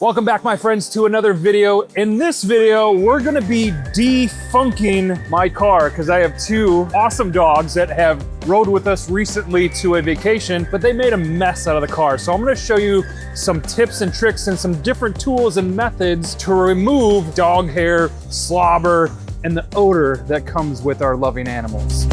Welcome back, my friends, to another video. In this video, we're gonna be defunking my car because I have two awesome dogs that have rode with us recently to a vacation, but they made a mess out of the car. So I'm gonna show you some tips and tricks and some different tools and methods to remove dog hair, slobber, and the odor that comes with our loving animals.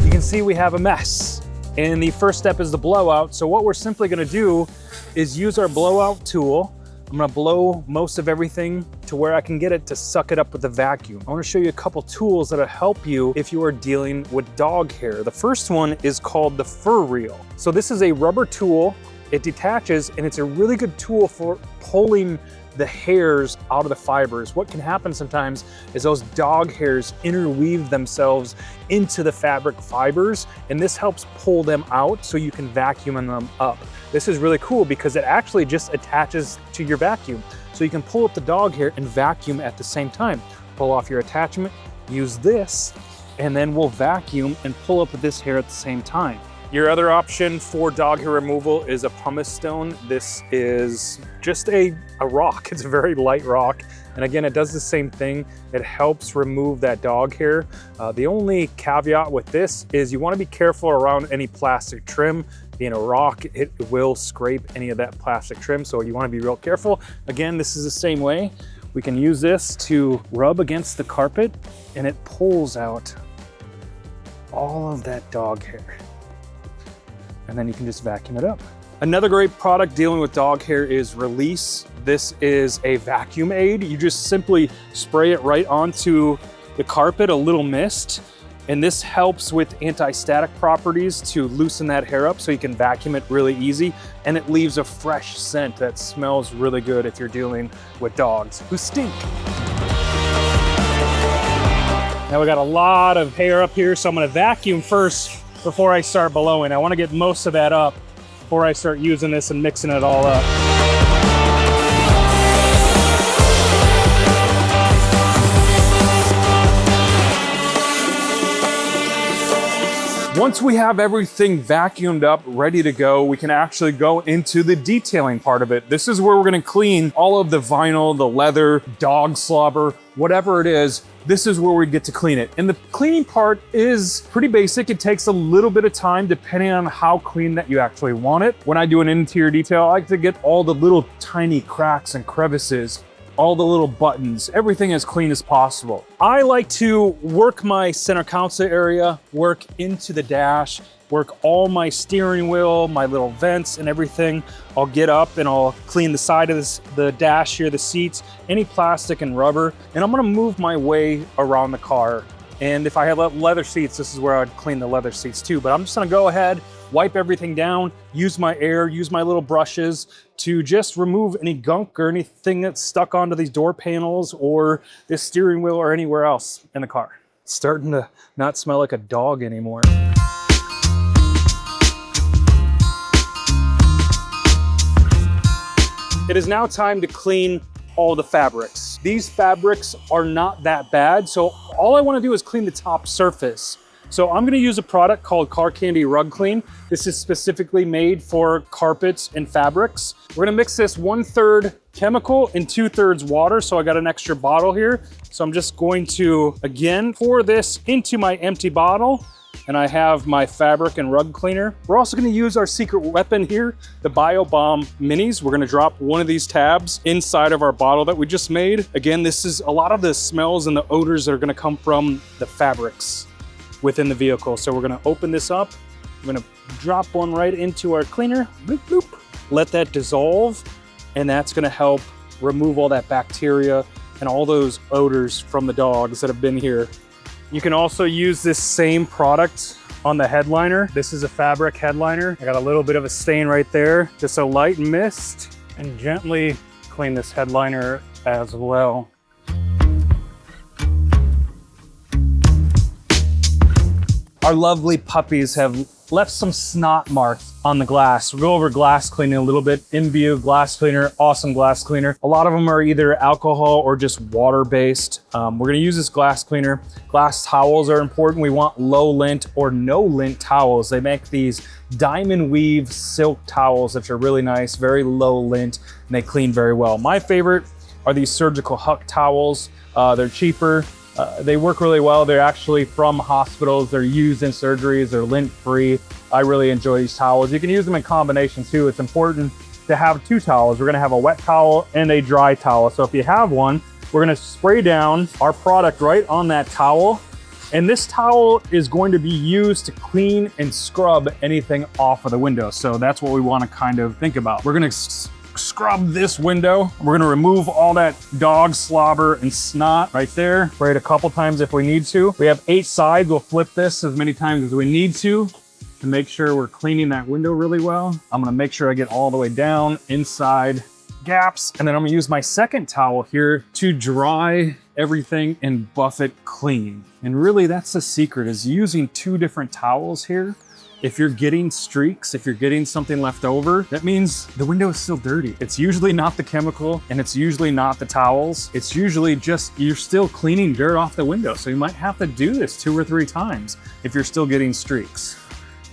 You can see we have a mess. And the first step is the blowout. So what we're simply gonna do is use our blowout tool. I'm gonna blow most of everything to where I can get it to suck it up with the vacuum. I wanna show you a couple tools that'll help you if you are dealing with dog hair. The first one is called the fur reel. So this is a rubber tool. It detaches and it's a really good tool for pulling the hairs out of the fibers. What can happen sometimes is those dog hairs interweave themselves into the fabric fibers, and this helps pull them out so you can vacuum them up. This is really cool because it actually just attaches to your vacuum. So you can pull up the dog hair and vacuum at the same time. Pull off your attachment, use this, and then we'll vacuum and pull up this hair at the same time. Your other option for dog hair removal is a pumice stone. This is just a rock. It's a very light rock. And again, it does the same thing. It helps remove that dog hair. The only caveat with this is you want to be careful around any plastic trim. Being a rock, it will scrape any of that plastic trim. So you want to be real careful. Again, this is the same way. We can use this to rub against the carpet and it pulls out all of that dog hair. And then you can just vacuum it up. Another great product dealing with dog hair is Release. This is a vacuum aid. You just simply spray it right onto the carpet, a little mist, and this helps with anti-static properties to loosen that hair up so you can vacuum it really easy, and it leaves a fresh scent that smells really good if you're dealing with dogs who stink. Now we got a lot of hair up here, so I'm gonna vacuum first before I start blowing. I wanna get most of that up before I start using this and mixing it all up. Once we have everything vacuumed up, ready to go, we can actually go into the detailing part of it. This is where we're gonna clean all of the vinyl, the leather, dog slobber, whatever it is. This is where we get to clean it. And the cleaning part is pretty basic. It takes a little bit of time depending on how clean that you actually want it. When I do an interior detail, I like to get all the little tiny cracks and crevices, all the little buttons, everything as clean as possible. I like to work my center console area, work into the dash, work all my steering wheel, my little vents and everything. I'll get up and I'll clean the side of the dash here, the seats, any plastic and rubber, and I'm gonna move my way around the car. And if I have leather seats, this is where I'd clean the leather seats too. But I'm just gonna go ahead, wipe everything down, use my air, use my little brushes to just remove any gunk or anything that's stuck onto these door panels or this steering wheel or anywhere else in the car. It's starting to not smell like a dog anymore. It is now time to clean all the fabrics. These fabrics are not that bad, so all I wanna do is clean the top surface. So I'm gonna use a product called Car Candy Rug Clean. This is specifically made for carpets and fabrics. We're gonna mix this 1/3 chemical and 2/3 water, so I got an extra bottle here. So I'm just going to, again, pour this into my empty bottle, and I have my fabric and rug cleaner. We're also gonna use our secret weapon here, the Biobomb Minis. We're gonna drop one of these tabs inside of our bottle that we just made. Again, this is a lot of the smells and the odors that are gonna come from the fabrics within the vehicle. So we're gonna open this up. We're gonna drop one right into our cleaner, bloop, bloop. Let that dissolve, and that's gonna help remove all that bacteria and all those odors from the dogs that have been here. You can also use this same product on the headliner. This is a fabric headliner. I got a little bit of a stain right there. Just a light mist, and gently clean this headliner as well. Our lovely puppies have left some snot marks on the glass. We'll go over glass cleaning a little bit. InView glass cleaner, awesome glass cleaner. A lot of them are either alcohol or just water-based. We're gonna use this glass cleaner. Glass towels are important. We want low lint or no lint towels. They make these diamond weave silk towels, which are really nice, very low lint, and they clean very well. My favorite are these surgical Huck towels. They're cheaper. They work really well. They're actually from hospitals. They're used in surgeries. They're lint-free. I really enjoy these towels. You can use them in combination too. It's important to have two towels. We're gonna have a wet towel and a dry towel. So if you have one, we're gonna spray down our product right on that towel. And this towel is going to be used to clean and scrub anything off of the window. So that's what we wanna kind of think about. We're gonna scrub this window. We're gonna remove all that dog slobber and snot right there. Spray it a couple times if we need to. We have 8 sides. We'll flip this as many times as we need to make sure we're cleaning that window really well. I'm gonna make sure I get all the way down inside gaps. And then I'm gonna use my second towel here to dry everything and buff it clean. And really that's the secret, is using 2 different towels here. If you're getting streaks, if you're getting something left over, that means the window is still dirty. It's usually not the chemical and it's usually not the towels. It's usually just, you're still cleaning dirt off the window. So you might have to do this 2 or 3 times if you're still getting streaks.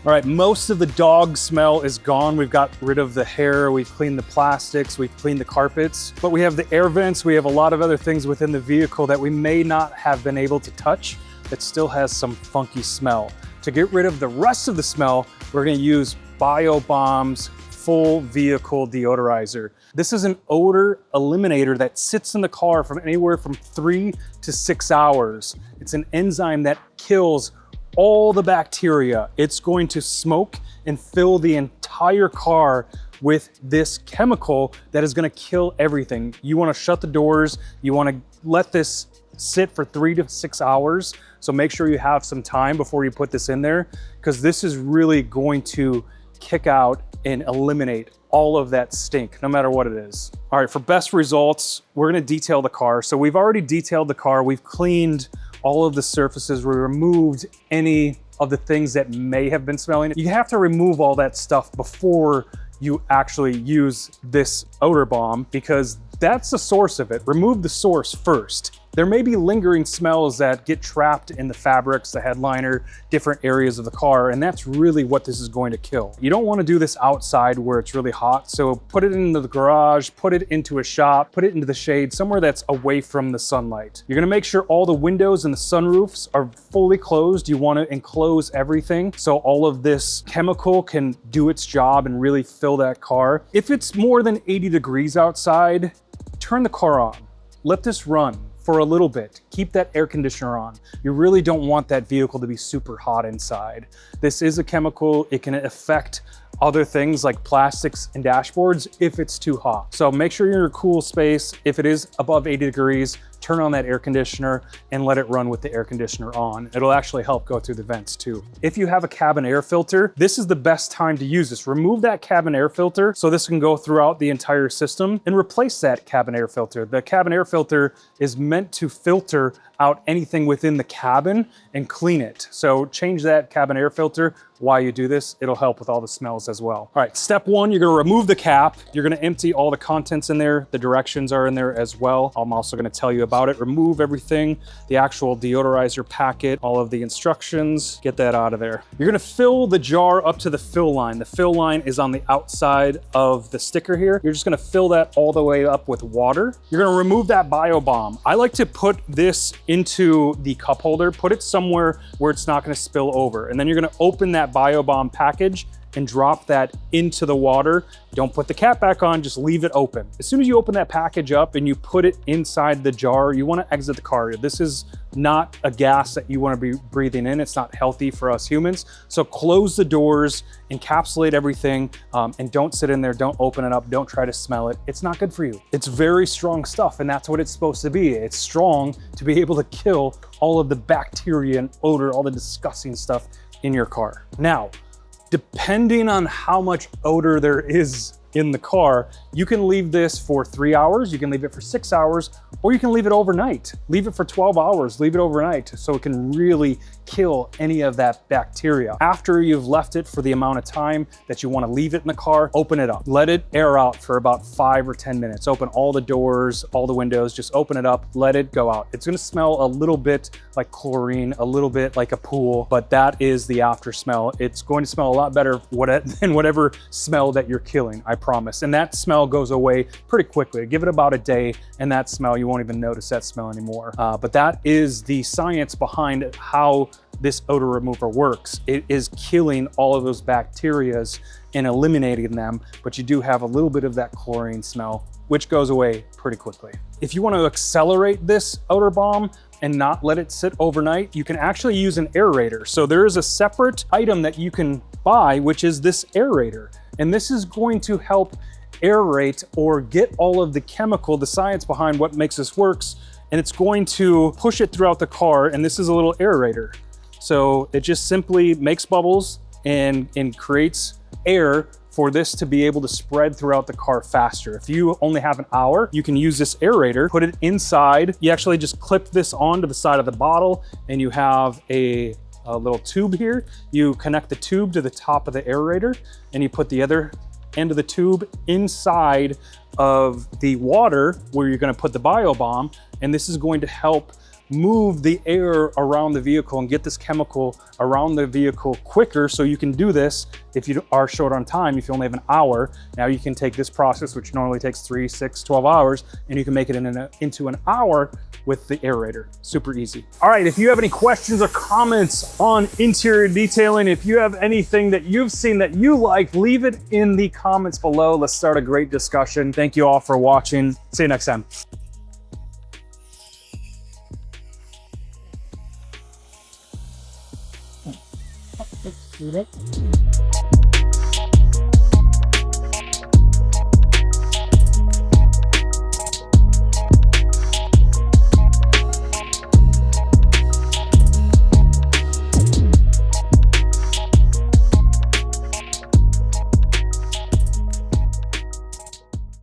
All right, most of the dog smell is gone. We've got rid of the hair, we've cleaned the plastics, we've cleaned the carpets, but we have the air vents, we have a lot of other things within the vehicle that we may not have been able to touch that still has some funky smell. To get rid of the rest of the smell, we're gonna use Biobomb's full vehicle deodorizer. This is an odor eliminator that sits in the car from anywhere from 3 to 6 hours. It's an enzyme that kills all the bacteria. It's going to smoke and fill the entire car with this chemical that is gonna kill everything. You wanna shut the doors, you wanna let this sit for 3 to 6 hours. So make sure you have some time before you put this in there, because this is really going to kick out and eliminate all of that stink, no matter what it is. All right, for best results, we're gonna detail the car. So we've already detailed the car. We've cleaned all of the surfaces. We removed any of the things that may have been smelling. You have to remove all that stuff before you actually use this odor bomb, because that's the source of it. Remove the source first. There may be lingering smells that get trapped in the fabrics, the headliner, different areas of the car, and that's really what this is going to kill. You don't want to do this outside where it's really hot, so put it into the garage, put it into a shop, put it into the shade, somewhere that's away from the sunlight. You're gonna make sure all the windows and the sunroofs are fully closed. You want to enclose everything so all of this chemical can do its job and really fill that car. If it's more than 80 degrees outside, turn the car on. Let this run for a little bit. Keep that air conditioner on. You really don't want that vehicle to be super hot inside. This is a chemical. It can affect other things like plastics and dashboards if it's too hot. So make sure you're in a cool space. If it is above 80 degrees, turn on that air conditioner and let it run with the air conditioner on. It'll actually help go through the vents too. If you have a cabin air filter, this is the best time to use this. Remove that cabin air filter so this can go throughout the entire system, and replace that cabin air filter. The cabin air filter is meant to filter out anything within the cabin and clean it. So change that cabin air filter while you do this. It'll help with all the smells as well. All right, step 1, you're gonna remove the cap. You're gonna empty all the contents in there. The directions are in there as well. I'm also gonna tell you about it. Remove everything, the actual deodorizer packet, all of the instructions, get that out of there. You're gonna fill the jar up to the fill line. The fill line is on the outside of the sticker here. You're just gonna fill that all the way up with water. You're gonna remove that Biobomb. I like to put this into the cup holder, put it somewhere where it's not gonna spill over. And then you're gonna open that Biobomb package and drop that into the water. Don't put the cap back on, just leave it open. As soon as you open that package up and you put it inside the jar, you wanna exit the car. This is not a gas that you wanna be breathing in. It's not healthy for us humans. So close the doors, encapsulate everything, and don't sit in there, don't open it up, don't try to smell it. It's not good for you. It's very strong stuff, and that's what it's supposed to be. It's strong to be able to kill all of the bacteria and odor, all the disgusting stuff in your car. Now, depending on how much odor there is in the car. You can leave this for 3 hours, you can leave it for 6 hours, or you can leave it overnight. Leave it for 12 hours, leave it overnight, so it can really kill any of that bacteria. After you've left it for the amount of time that you want to leave it in the car, open it up. Let it air out for about 5 or 10 minutes. Open all the doors, all the windows, just open it up, let it go out. It's gonna smell a little bit like chlorine, a little bit like a pool, but that is the after smell. It's going to smell a lot better than whatever smell that you're killing, I promise. And that smell goes away pretty quickly. Give it about a day and that smell, you won't even notice that smell anymore. But that is the science behind how this odor remover works. It is killing all of those bacterias and eliminating them, but you do have a little bit of that chlorine smell, which goes away pretty quickly. If you want to accelerate this odor bomb and not let it sit overnight, you can actually use an aerator. So there is a separate item that you can buy, which is this aerator. And this is going to help aerate or get all of the chemical, the science behind what makes this works, and it's going to push it throughout the car. And this is a little aerator. So it just simply makes bubbles and creates air for this to be able to spread throughout the car faster. If you only have an hour, you can use this aerator, put it inside. You actually just clip this onto the side of the bottle and you have a little tube here. You connect the tube to the top of the aerator and you put the other end of the tube inside of the water where you're gonna put the Biobomb, and this is going to help move the air around the vehicle and get this chemical around the vehicle quicker. So you can do this if you are short on time. If you only have an hour, now you can take this process, which normally takes 3, 6, 12 hours, and you can make it into an hour with the aerator. Super easy. All right, if you have any questions or comments on interior detailing, if you have anything that you've seen that you like, leave it in the comments below. Let's start a great discussion. Thank you all for watching. See you next time. Let's do it.